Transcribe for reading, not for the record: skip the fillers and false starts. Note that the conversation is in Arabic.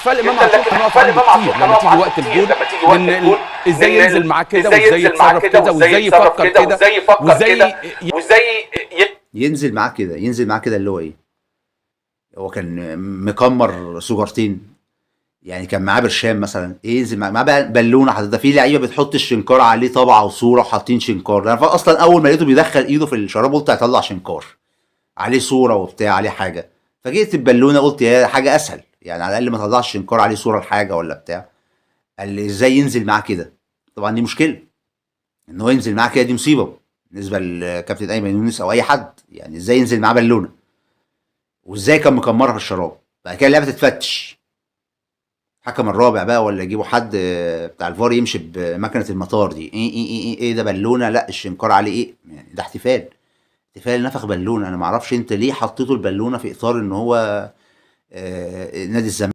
فالامام عاشور كان واقف عنده كتير لما تيجي وقت الجول، وان ازاي ينزل معاه كده وازاي يتصرف كده وازاي يفكر كده وازاي ينزل معاه كده، ينزل معاه كده اللي هو ايه؟ هو كان مكمر سجارتين، يعني كان معاه برشام مثلا، ايه ينزل معاه بالونه حضرتك؟ ده في لعيبه بتحط الشنكار عليه طبعه وصوره وحاطين شنكار، انا اصلا اول ما لقيته بيدخل ايده في الشراب قلت هيطلع شنكار عليه صوره وبتاع عليه حاجه، فجيت البالونه قلت يا حاجه اسهل يعني، على الاقل ما طلعش شنكار عليه صوره لحاجه ولا بتاع. قال لي ازاي ينزل معاه كده؟ طبعا دي مشكله، ان هو ينزل معاه كده دي مصيبه بالنسبه لكابتن ايمن يونس او اي حد، يعني ازاي ينزل معاه بالونه؟ وازاي كان مكمرها في الشراب؟ بعد كده اللعبه تتفتش، الحكم الرابع بقى ولا يجيبوا حد بتاع الفار يمشي بمكنه المطار دي، ايه ده بالونه؟ لا الشنكار عليه ايه يعني؟ ده احتفال، احتفال نفخ بالونه. انا ما اعرفش انت ليه حطيته البالونه في اطار ان هو نادي الزمالك.